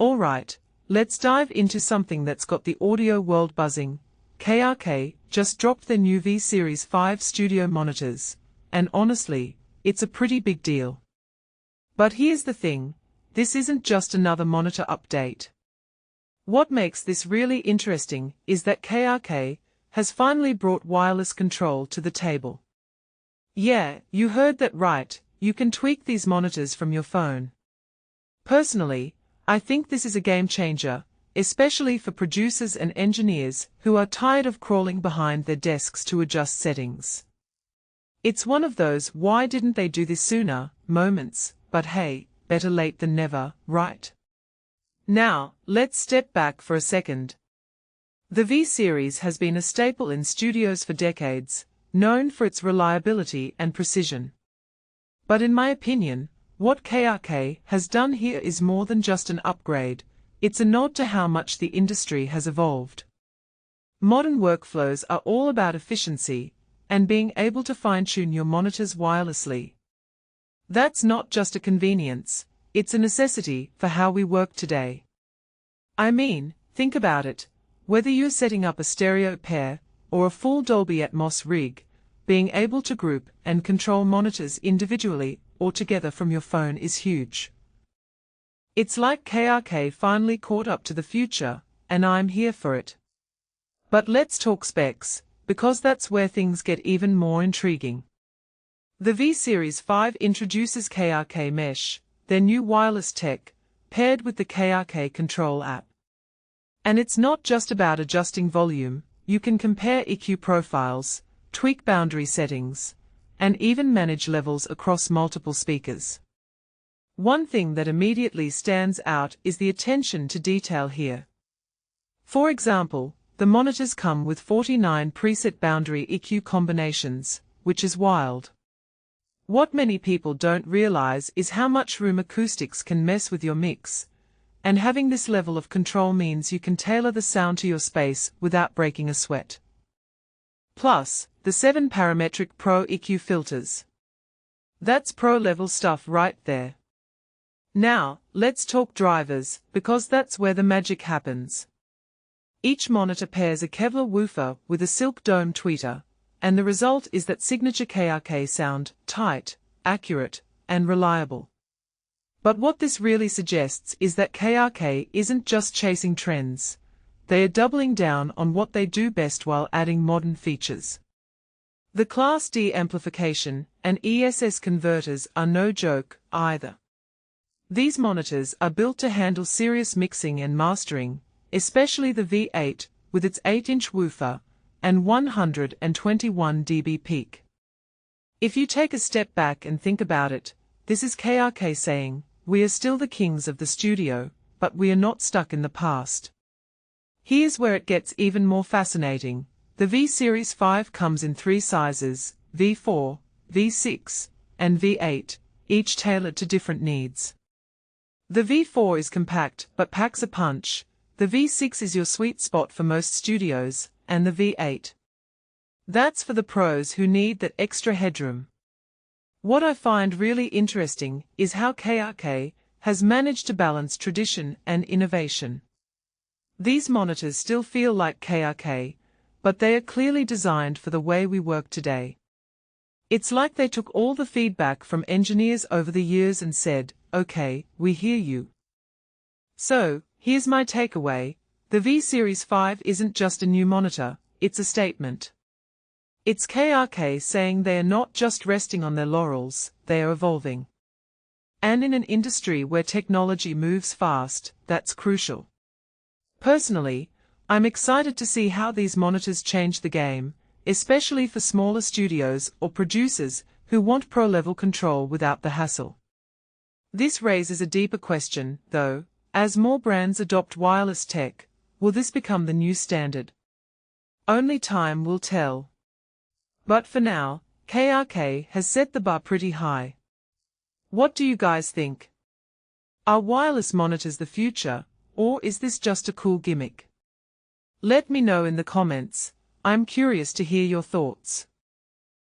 Alright, let's dive into something that's got the audio world buzzing. KRK just dropped their new V-Series 5 studio monitors, and honestly, it's a pretty big deal. But here's the thing, this isn't just another monitor update. What makes this really interesting is that KRK has finally brought wireless control to the table. Yeah, you heard that right, you can tweak these monitors from your phone. Personally, I think this is a game changer, especially for producers and engineers who are tired of crawling behind their desks to adjust settings. It's one of those "why didn't they do this sooner" moments, but hey, better late than never, right? Now, let's step back for a second. The V-Series has been a staple in studios for decades, known for its reliability and precision. But in my opinion, what KRK has done here is more than just an upgrade, it's a nod to how much the industry has evolved. Modern workflows are all about efficiency, and being able to fine-tune your monitors wirelessly. That's not just a convenience, it's a necessity for how we work today. I mean, think about it, whether you're setting up a stereo pair, or a full Dolby Atmos rig, being able to group and control monitors individually or together from your phone is huge. It's like KRK finally caught up to the future, and I'm here for it. But let's talk specs, because that's where things get even more intriguing. The V-Series 5 introduces KRK Mesh, their new wireless tech, paired with the KRK Control App. And it's not just about adjusting volume, you can compare EQ profiles, tweak boundary settings, and even manage levels across multiple speakers. One thing that immediately stands out is the attention to detail here. For example, the monitors come with 49 preset boundary EQ combinations, which is wild. What many people don't realize is how much room acoustics can mess with your mix, and having this level of control means you can tailor the sound to your space without breaking a sweat. Plus, the 7 parametric Pro EQ filters. That's pro-level stuff right there. Now, let's talk drivers, because that's where the magic happens. Each monitor pairs a Kevlar woofer with a silk dome tweeter, and the result is that signature KRK sound, tight, accurate, and reliable. But what this really suggests is that KRK isn't just chasing trends. They are doubling down on what they do best while adding modern features. The Class D amplification and ESS converters are no joke, either. These monitors are built to handle serious mixing and mastering, especially the V8, with its 8-inch woofer, and 121 dB peak. If you take a step back and think about it, this is KRK saying, we are still the kings of the studio, but we are not stuck in the past. Here's where it gets even more fascinating. The V-Series 5 comes in 3 sizes, V4, V6, and V8, each tailored to different needs. The V4 is compact but packs a punch, the V6 is your sweet spot for most studios, and the V8. That's for the pros who need that extra headroom. What I find really interesting is how KRK has managed to balance tradition and innovation. These monitors still feel like KRK, but they are clearly designed for the way we work today. It's like they took all the feedback from engineers over the years and said, okay, we hear you. So, here's my takeaway, the V-Series 5 isn't just a new monitor, it's a statement. It's KRK saying they are not just resting on their laurels, they are evolving. And in an industry where technology moves fast, that's crucial. Personally, I'm excited to see how these monitors change the game, especially for smaller studios or producers who want pro-level control without the hassle. This raises a deeper question, though, as more brands adopt wireless tech, will this become the new standard? Only time will tell. But for now, KRK has set the bar pretty high. What do you guys think? Are wireless monitors the future, or is this just a cool gimmick? Let me know in the comments, I'm curious to hear your thoughts.